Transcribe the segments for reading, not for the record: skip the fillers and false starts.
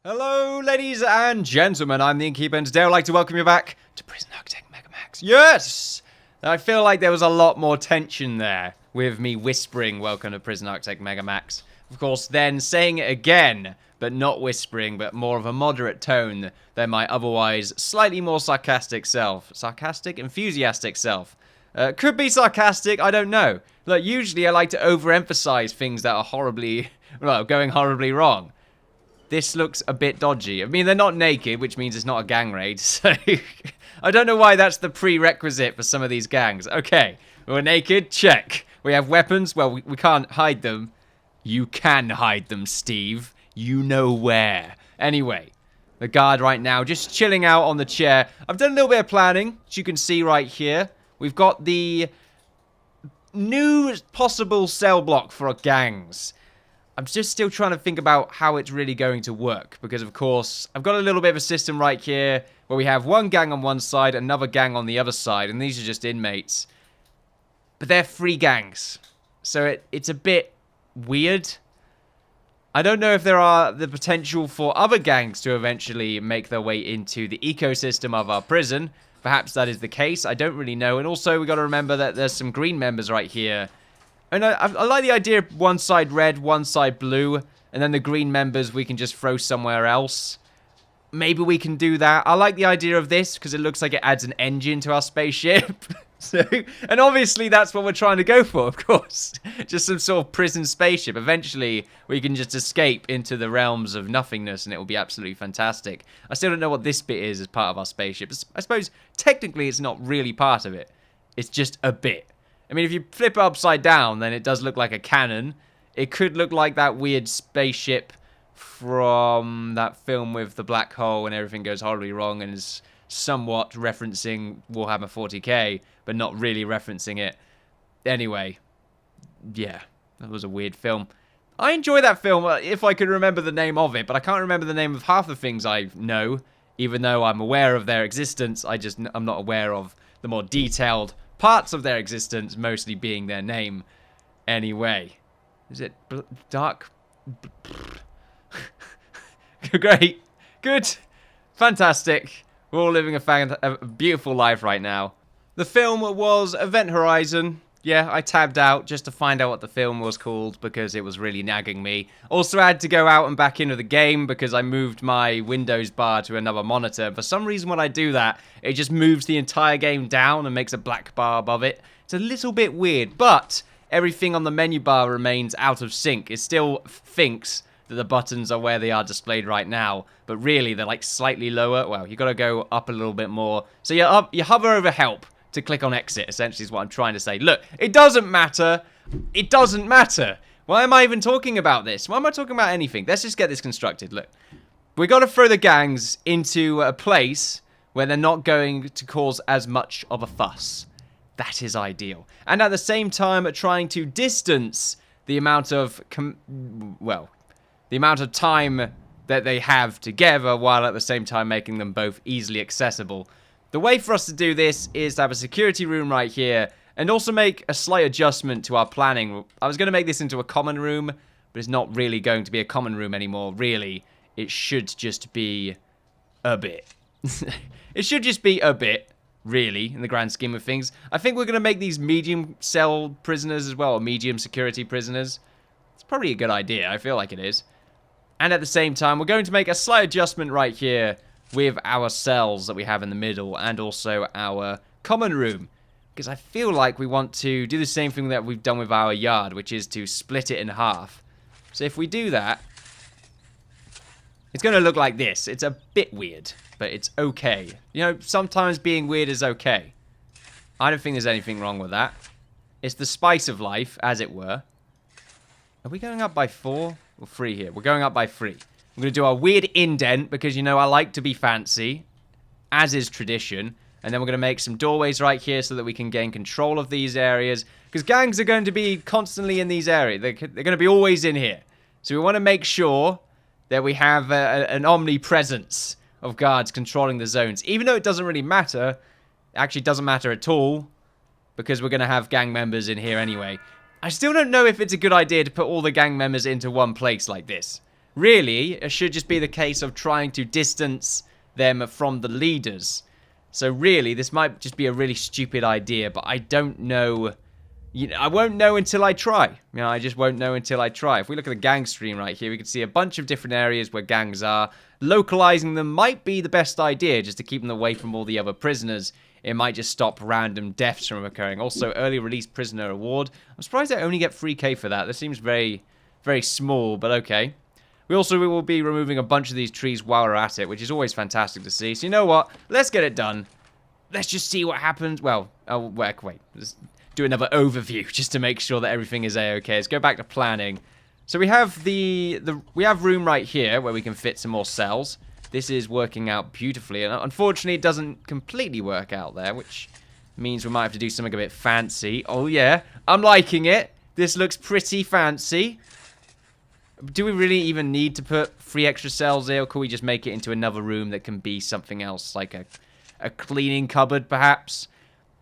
Hello, ladies and gentlemen, I'm the Innkeeper, and today I'd like to welcome you back to Prison Architect Megamax. Yes! I feel like there was a lot more tension there with me whispering, welcome to Prison Architect Megamax. Of course, then saying it again, but not whispering, but more of a moderate tone than my otherwise slightly more sarcastic self. Sarcastic? Enthusiastic self. Could be sarcastic, I don't know. Look, usually I like to overemphasize things that are horribly, well, going horribly wrong. This looks a bit dodgy. I mean, they're not naked, which means it's not a gang raid, so I don't know why that's the prerequisite for some of these gangs. Okay, we're naked, check. We have weapons, well, we can't hide them. You can hide them, Steve. You know where. Anyway, the guard right now just chilling out on the chair. I've done a little bit of planning, as you can see right here. We've got the new possible cell block for our gangs. I'm just still trying to think about how it's really going to work. Because, of course, I've got a little bit of a system right here where we have one gang on one side, another gang on the other side. And these are just inmates. But they're free gangs. So it's a bit weird. I don't know if there are the potential for other gangs to eventually make their way into the ecosystem of our prison. Perhaps that is the case. I don't really know. And also, we've got to remember that there's some green members right here. And I like the idea of one side red, one side blue, and then the green members we can just throw somewhere else. Maybe we can do that. I like the idea of this because it looks like it adds an engine to our spaceship. And obviously that's what we're trying to go for, of course. Just some sort of prison spaceship. Eventually we can just escape into the realms of nothingness and it will be absolutely fantastic. I still don't know what this bit is as part of our spaceship. I suppose technically it's not really part of it. It's just a bit. I mean, if you flip it upside down, then it does look like a cannon. It could look like that weird spaceship from that film with the black hole and everything goes horribly wrong and is somewhat referencing Warhammer 40k, but not really referencing it. Anyway, yeah, that was a weird film. I enjoy that film if I could remember the name of it, but I can't remember the name of half the things I know, even though I'm aware of their existence. I'm not aware of the more detailed parts of their existence, mostly being their name. Anyway, is it dark? Great, good, fantastic. We're all living a beautiful life right now. The film was Event Horizon. Yeah, I tabbed out just to find out what the film was called because it was really nagging me. Also, I had to go out and back into the game because I moved my Windows bar to another monitor. For some reason, when I do that, it just moves the entire game down and makes a black bar above it. It's a little bit weird, but everything on the menu bar remains out of sync. It still thinks that the buttons are where they are displayed right now, but really, they're like slightly lower. Well, you got to go up a little bit more. So you hover over help to click on exit, essentially is what I'm trying to say. Look, it doesn't matter. It doesn't matter. Why am I even talking about this? Why am I talking about anything? Let's just get this constructed. Look, we got to throw the gangs into a place where they're not going to cause as much of a fuss. That is ideal. And at the same time, trying to distance the amount of, the amount of time that they have together while at the same time making them both easily accessible. The way for us to do this is to have a security room right here and also make a slight adjustment to our planning. I was going to make this into a common room, but it's not really going to be a common room anymore, really. It should just be a bit. It should just be a bit, really, in the grand scheme of things. I think we're going to make these medium cell prisoners as well, or medium security prisoners. It's probably a good idea. I feel like it is. And at the same time, we're going to make a slight adjustment right here with our cells that we have in the middle and also our common room. Because I feel like we want to do the same thing that we've done with our yard, which is to split it in half. So if we do that, it's going to look like this. It's a bit weird, but it's okay. You know, sometimes being weird is okay. I don't think there's anything wrong with that. It's the spice of life, as it were. Are we going up by 4 or 3 here? We're going up by 3. I'm going to do our weird indent because, you know, I like to be fancy, as is tradition. And then we're going to make some doorways right here so that we can gain control of these areas. Because gangs are going to be constantly in these areas. They're going to be always in here. So we want to make sure that we have an omnipresence of guards controlling the zones. Even though it doesn't really matter. It actually doesn't matter at all. Because we're going to have gang members in here anyway. I still don't know if it's a good idea to put all the gang members into one place like this. Really, it should just be the case of trying to distance them from the leaders. So really, this might just be a really stupid idea, but I don't know. I won't know until I try. I just won't know until I try. If we look at the gang stream right here, we can see a bunch of different areas where gangs are. Localizing them might be the best idea, just to keep them away from all the other prisoners. It might just stop random deaths from occurring. Also, early release prisoner award. I'm surprised I only get 3k for that. That seems very, very small, but okay. We will be removing a bunch of these trees while we're at it, which is always fantastic to see. So you know what? Let's get it done. Let's just see what happens. Well, wait. Let's do another overview just to make sure that everything is a-okay. Let's go back to planning. So we have we have room right here where we can fit some more cells. This is working out beautifully, and unfortunately it doesn't completely work out there, which means we might have to do something a bit fancy. Oh yeah, I'm liking it. This looks pretty fancy. Do we really even need to put 3 extra cells here, or can we just make it into another room that can be something else, like a cleaning cupboard perhaps?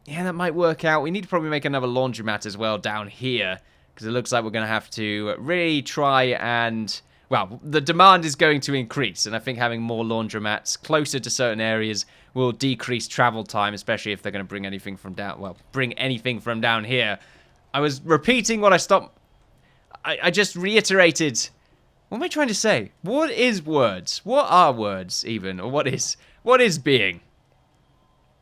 Yeah, that might work out. We need to probably make another laundromat as well down here, because it looks like we're going to have to really try and... Well, the demand is going to increase, and I think having more laundromats closer to certain areas will decrease travel time, especially if they're going to bring anything from down... Well, bring anything from down here. I was repeating what I stopped... I just reiterated... What am I trying to say? What is words? What are words, even? Or what is being?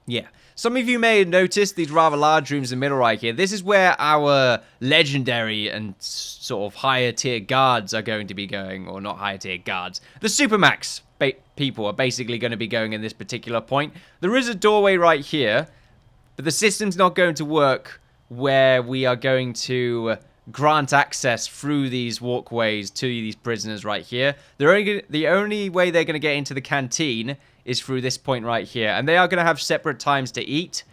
Yeah. Some of you may have noticed these rather large rooms in the middle right here. This is where our legendary and sort of higher tier guards are going to be going. Or not higher tier guards. The Supermax people are basically going to be going in this particular point. There is a doorway right here. But the system's not going to work where we are going to grant access through these walkways to these prisoners right here. The only way they're going to get into the canteen is through this point right here. And they are going to have separate times to eat,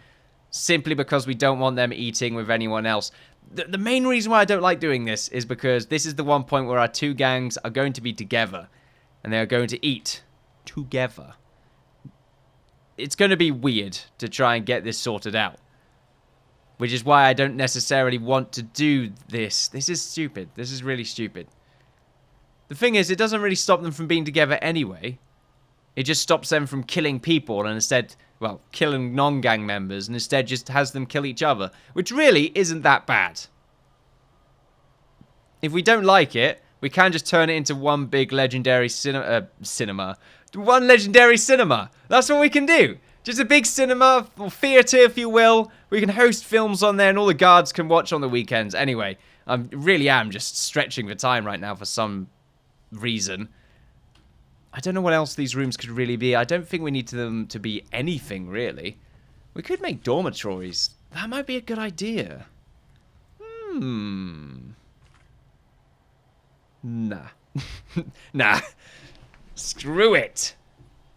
simply because we don't want them eating with anyone else. The main reason why I don't like doing this is because this is the one point where our 2 gangs are going to be together. And they are going to eat together. It's going to be weird to try and get this sorted out. Which is why I don't necessarily want to do this. This is stupid. This is really stupid. The thing is, it doesn't really stop them from being together anyway. It just stops them from killing people and instead, well, killing non-gang members, and instead just has them kill each other. Which really isn't that bad. If we don't like it, we can just turn it into one big legendary cinema. One legendary cinema. That's what we can do. Just a big cinema, or theatre if you will. We can host films on there and all the guards can watch on the weekends. Anyway, I really am just stretching the time right now for some reason. I don't know what else these rooms could really be. I don't think we need them to be anything, really. We could make dormitories. That might be a good idea. Nah. Nah. Screw it.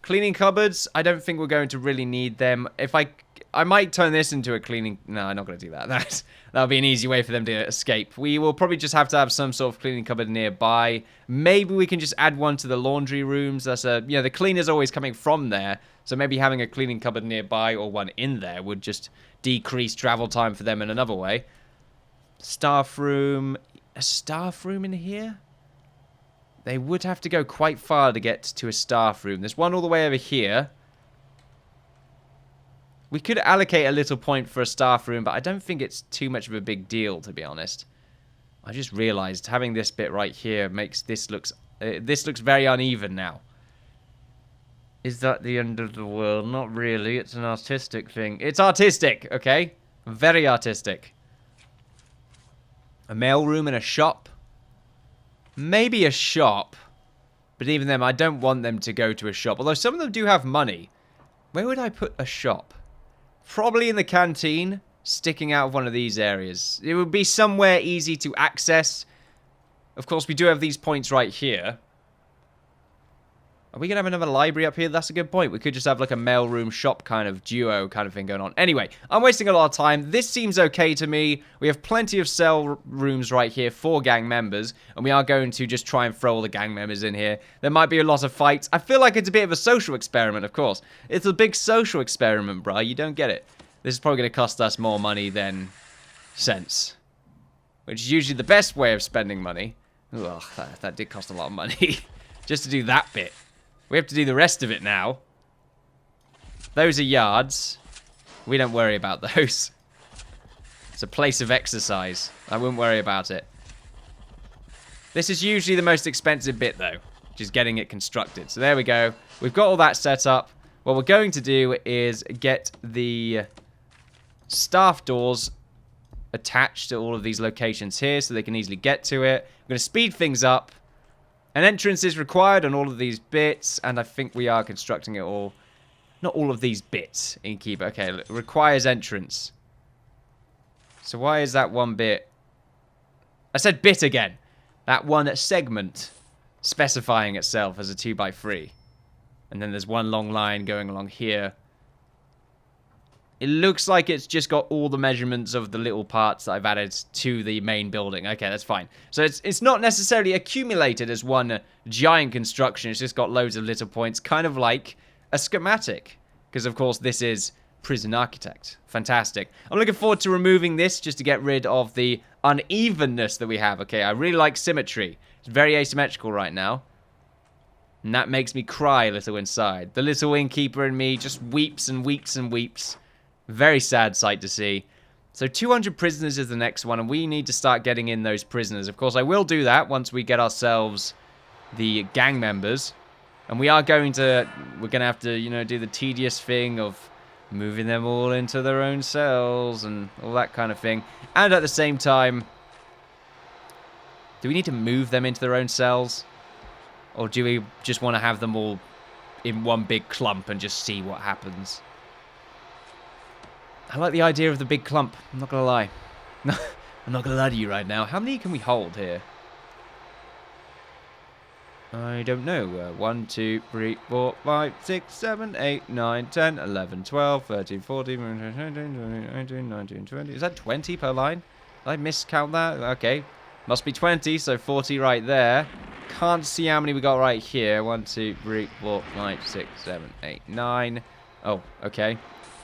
Cleaning cupboards, I don't think we're going to really need them. If I might turn this into a cleaning... No, I'm not going to do that. That'll be an easy way for them to escape. We will probably just have to have some sort of cleaning cupboard nearby. Maybe we can just add one to the laundry rooms. That's the cleaner's always coming from there. So maybe having a cleaning cupboard nearby or one in there would just decrease travel time for them in another way. Staff room. A staff room in here? They would have to go quite far to get to a staff room. There's one all the way over here. We could allocate a little point for a staff room, but I don't think it's too much of a big deal, to be honest. I just realized having this bit right here makes this looks very uneven now. Is that the end of the world? Not really. It's an artistic thing. It's artistic, okay? Very artistic. A mail room and a shop. Maybe a shop. But even then, I don't want them to go to a shop. Although some of them do have money. Where would I put a shop? Probably in the canteen. Sticking out of one of these areas. It would be somewhere easy to access. Of course, we do have these points right here. Are we going to have another library up here? That's a good point. We could just have like a mailroom shop kind of duo kind of thing going on. Anyway, I'm wasting a lot of time. This seems okay to me. We have plenty of cell rooms right here for gang members. And we are going to just try and throw all the gang members in here. There might be a lot of fights. I feel like it's a bit of a social experiment, of course. It's a big social experiment, bruh. You don't get it. This is probably going to cost us more money than sense. Which is usually the best way of spending money. Ugh, that did cost a lot of money. Just to do that bit. We have to do the rest of it now. Those are yards. We don't worry about those. It's a place of exercise. I wouldn't worry about it. This is usually the most expensive bit, though, which is getting it constructed. So there we go. We've got all that set up. What we're going to do is get the staff doors attached to all of these locations here so they can easily get to it. We're going to speed things up. An entrance is required on all of these bits, and I think we are constructing it all. Not all of these bits, Innkeeper. Okay, it requires entrance. So why is that one bit? I said bit again. That one segment specifying itself as a 2x3. And then there's one long line going along here. It looks like it's just got all the measurements of the little parts that I've added to the main building. Okay, that's fine. So it's not necessarily accumulated as one giant construction. It's just got loads of little points, kind of like a schematic. Because, of course, this is Prison Architect. Fantastic. I'm looking forward to removing this just to get rid of the unevenness that we have. Okay, I really like symmetry. It's very asymmetrical right now. And that makes me cry a little inside. The little innkeeper in me just weeps and weeps and weeps. Very sad sight to see. So 200 prisoners is the next one, and we need to start getting in those prisoners. Of course, I will do that once we get ourselves the gang members. And we are going to, we're going to have to, you know, do the tedious thing of moving them all into their own cells and all that kind of thing. And at the same time, do we need to move them into their own cells? Or do we just want to have them all in one big clump and just see what happens? I like the idea of the big clump. I'm not going to lie. I'm not going to lie to you right now. How many can we hold here? I don't know. 1, 2, 3, 4, 5, 6, 7, 8, 9, 10, 11, 12, 13, 14, 19, 19, 20. Is that 20 per line? Did I miscount that? Okay. Must be 20, so 40 right there. Can't see how many we got right here. 1, 2, 3, 4, 5, 6, 7, 8, 9. Oh, okay.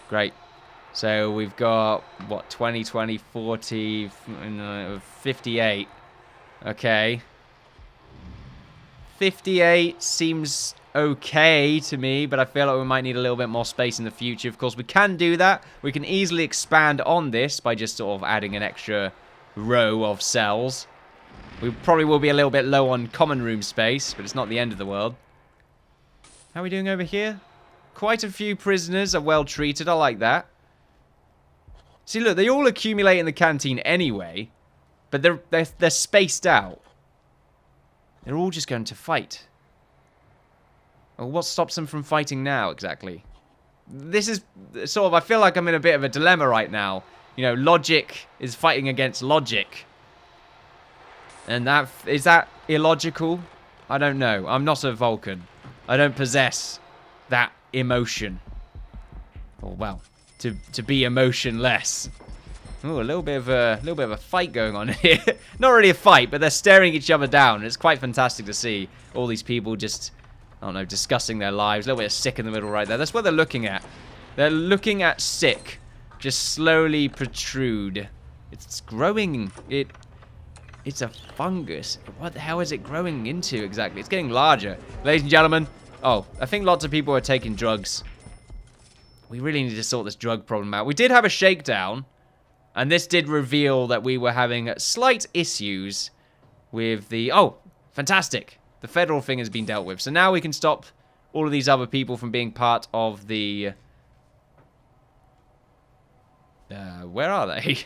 Great. So we've got, what, 20, 20, 40, 58. Okay. 58 seems okay to me, but I feel like we might need a little bit more space in the future. Of course, we can do that. We can easily expand on this by just sort of adding an extra row of cells. We probably will be a little bit low on common room space, but it's not the end of the world. How are we doing over here? Quite a few prisoners are well treated. I like that. See, look, they all accumulate in the canteen anyway, but they're spaced out. They're all just going to fight. Well, what stops them from fighting now, exactly? This is sort of, I feel like I'm in a bit of a dilemma right now. You know, logic is fighting against logic. And is that illogical? I don't know. I'm not a Vulcan. I don't possess that emotion. Or, well, to be emotionless. Ooh, a little bit of a fight going on here. Not really a fight, but they're staring each other down. It's quite fantastic to see all these people just, I don't know, discussing their lives. A little bit of sick in the middle right there. That's what they're looking at. They're looking at sick. Just slowly protrude. It's growing. It's a fungus. What the hell is it growing into exactly? It's getting larger. Ladies and gentlemen. Oh, I think lots of people are taking drugs. We really need to sort this drug problem out. We did have a shakedown. And this did reveal that we were having slight issues with the... Oh, fantastic. The federal thing has been dealt with. So now we can stop all of these other people from being part of the... where are they?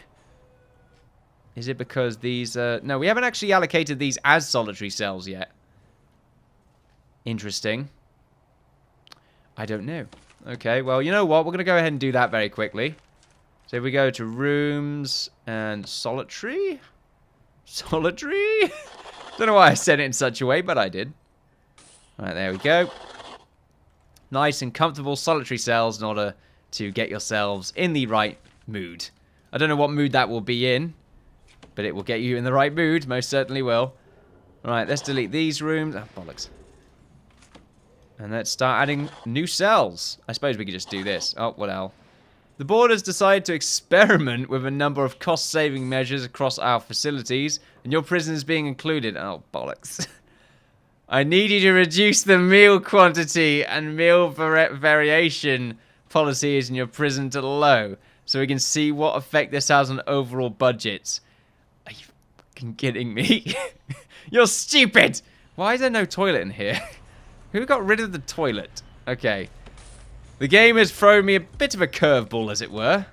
Is it because these... No, we haven't actually allocated these as solitary cells yet. Interesting. I don't know. Okay, well, you know what? We're going to go ahead and do that very quickly. So if we go to rooms and solitary? Solitary? Don't know why I said it in such a way, but I did. Alright, there we go. Nice and comfortable solitary cells in order to get yourselves in the right mood. I don't know what mood that will be in, but it will get you in the right mood. Most certainly will. Alright, let's delete these rooms. Oh, bollocks. And let's start adding new cells. I suppose we could just do this. Oh, what the hell? The board has decided to experiment with a number of cost-saving measures across our facilities, and your prisoners being included. Oh, bollocks. I need you to reduce the meal quantity and meal variation policies in your prison to low, so we can see what effect this has on overall budgets. Are you fucking kidding me? You're stupid! Why is there no toilet in here? Who got rid of the toilet? Okay. The game has thrown me a bit of a curveball, as it were.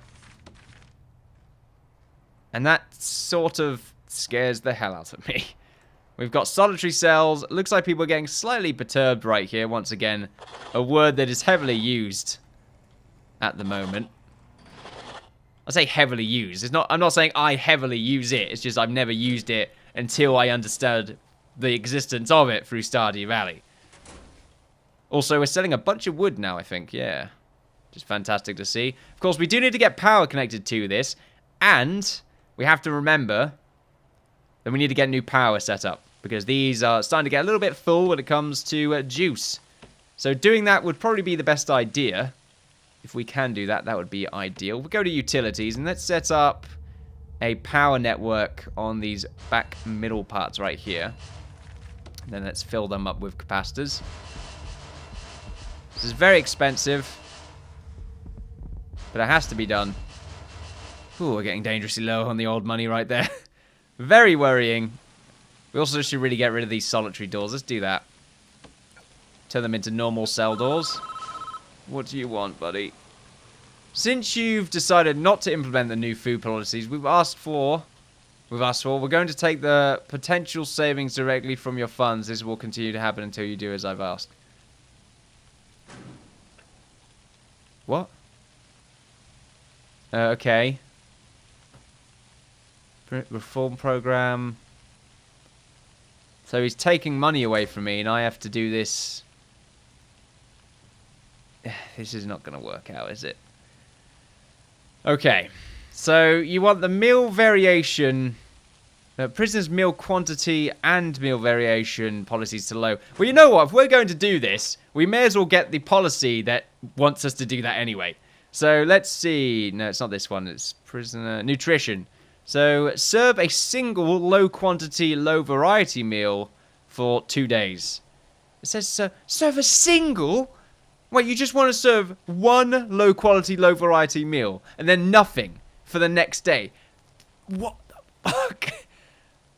And that sort of scares the hell out of me. We've got solitary cells. Looks like people are getting slightly perturbed right here. Once again, a word that is heavily used at the moment. I say heavily used. It's not. I'm not saying I heavily use it. It's just I've never used it until I understood the existence of it through Stardew Valley. Also, we're selling a bunch of wood now, I think. Yeah. Just fantastic to see. Of course, we do need to get power connected to this. And we have to remember that we need to get new power set up. Because these are starting to get a little bit full when it comes to juice. So doing that would probably be the best idea. If we can do that, that would be ideal. We'll go to utilities and let's set up a power network on these back middle parts right here. And then let's fill them up with capacitors. This is very expensive, but it has to be done. Ooh, we're getting dangerously low on the old money right there. Very worrying. We also should really get rid of these solitary doors. Let's do that. Turn them into normal cell doors. What do you want, buddy? Since you've decided not to implement the new food policies, we're going to take the potential savings directly from your funds. This will continue to happen until you do as I've asked. What? Okay. Reform program. So he's taking money away from me, and I have to do this. This is not going to work out, is it? Okay. So you want the meal variation, prisoners' meal quantity and meal variation policies to low. Well, you know what? If we're going to do this, we may as well get the policy that wants us to do that anyway. So let's see. No, it's not this one. It's prisoner nutrition. So serve a single low quantity, low variety meal for 2 days. It says serve a single? Wait, you just want to serve one low quality, low variety meal and then nothing for the next day? What the fuck?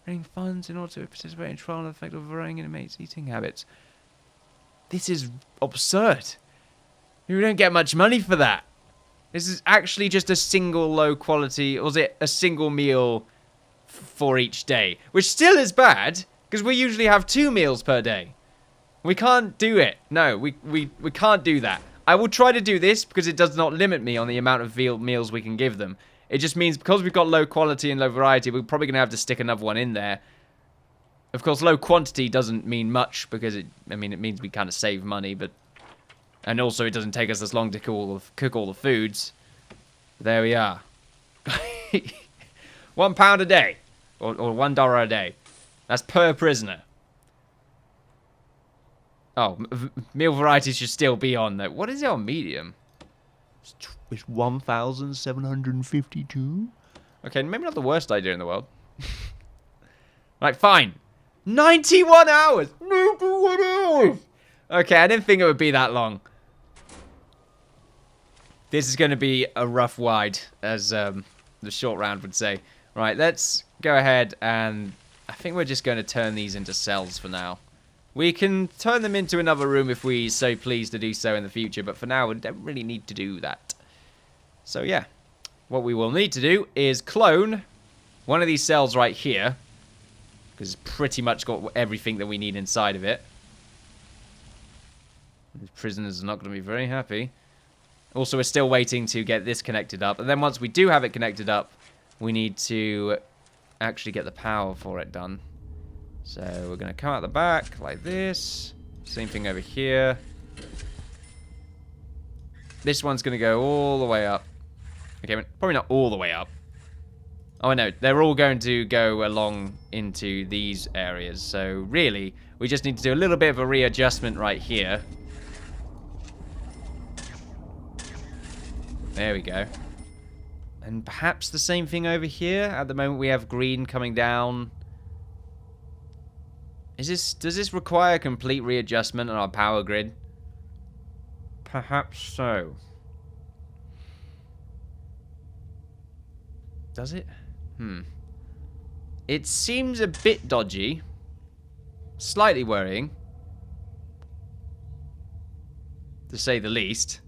Raising funds in order to participate in trial and effect of varying inmates' eating habits. This is absurd. You don't get much money for that. This is actually just a single low quality, or is it a single meal for each day? Which still is bad, because we usually have 2 meals per day. We can't do it. No, we can't do that. I will try to do this because it does not limit me on the amount of meals we can give them. It just means because we've got low quality and low variety, we're probably going to have to stick another one in there. Of course, low quantity doesn't mean much because it means we kind of save money, but... And also, it doesn't take us as long to cook all the foods. There we are. £1 a day. Or $1 a day. That's per prisoner. Oh, meal varieties should still be on there. What is it on medium? It's 1,752. Okay, maybe not the worst idea in the world. Right, fine. 91 hours! 91 hours! Okay, I didn't think it would be that long. This is going to be a rough ride, as the short round would say. Right, let's go ahead and... I think we're just going to turn these into cells for now. We can turn them into another room if we so please to do so in the future, but for now we don't really need to do that. So yeah, what we will need to do is clone one of these cells right here, because it's pretty much got everything that we need inside of it. The prisoners are not going to be very happy. Also, we're still waiting to get this connected up, and then once we do have it connected up, we need to actually get the power for it done. So we're going to come out the back like this. Same thing over here. This one's going to go all the way up. Okay, probably not all the way up. Oh, no, they're all going to go along into these areas. So really, we just need to do a little bit of a readjustment right here. There we go. And perhaps the same thing over here. At the moment, we have green coming down. Does this require complete readjustment on our power grid? Perhaps so. Does it? It seems a bit dodgy. Slightly worrying. To say the least.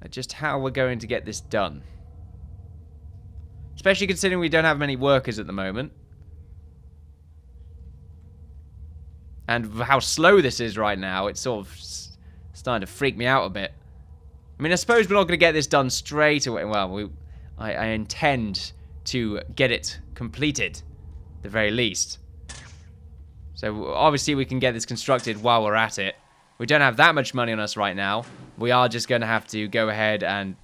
Just how we're going to get this done. Especially considering we don't have many workers at the moment. And how slow this is right now, it's sort of starting to freak me out a bit. I mean, I suppose we're not going to get this done straight away. Well, I intend to get it completed, at the very least. So, obviously, we can get this constructed while we're at it. We don't have that much money on us right now. We are just going to have to go ahead and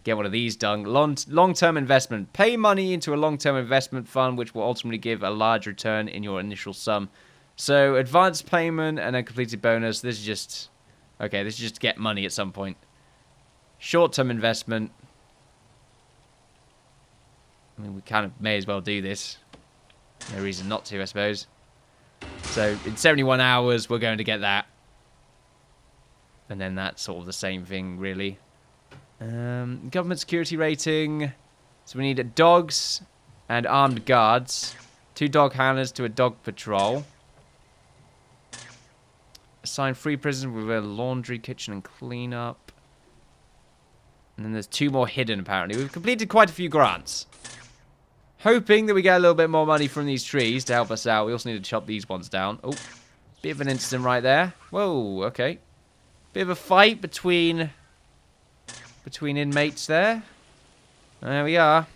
get one of these done. Long-term investment. Pay money into a long-term investment fund, which will ultimately give a large return in your initial sum. So, advanced payment and a completed bonus. This is just... Okay, this is just to get money at some point. Short-term investment. I mean, we kind of may as well do this. No reason not to, I suppose. So, in 71 hours, we're going to get that. And then that's sort of the same thing, really. Government security rating. So, we need dogs and armed guards. 2 dog handlers to a dog patrol. Assign 3 prisoners with a laundry, kitchen, and cleanup. And then there's 2 more hidden, apparently. We've completed quite a few grants. Hoping that we get a little bit more money from these trees to help us out. We also need to chop these ones down. Oh, bit of an incident right there. Whoa, okay. Bit of a fight between inmates there. There we are.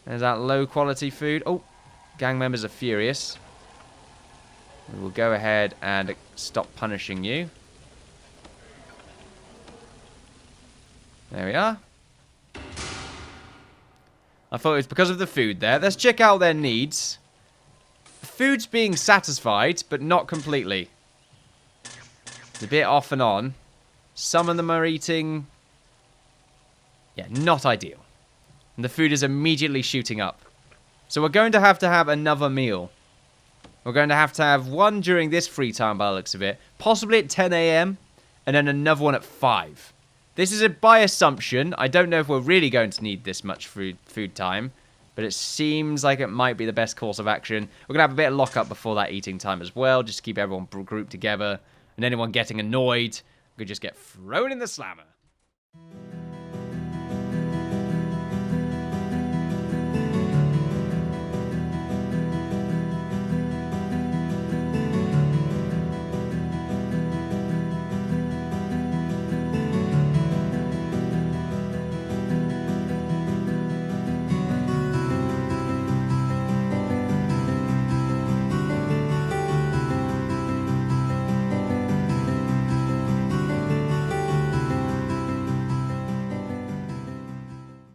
There's that low-quality food. Oh, gang members are furious. We will go ahead and stop punishing you. There we are. I thought it was because of the food there. Let's check out their needs. The food's being satisfied, but not completely. It's a bit off and on. Some of them are eating... Yeah, not ideal. And the food is immediately shooting up. So we're going to have another meal. We're going to have one during this free time by the looks of it. Possibly at 10 AM. And then another one at 5. This is by assumption. I don't know if we're really going to need this much food time. But it seems like it might be the best course of action. We're going to have a bit of lockup before that eating time as well. Just to keep everyone grouped together. And anyone getting annoyed could just get thrown in the slammer.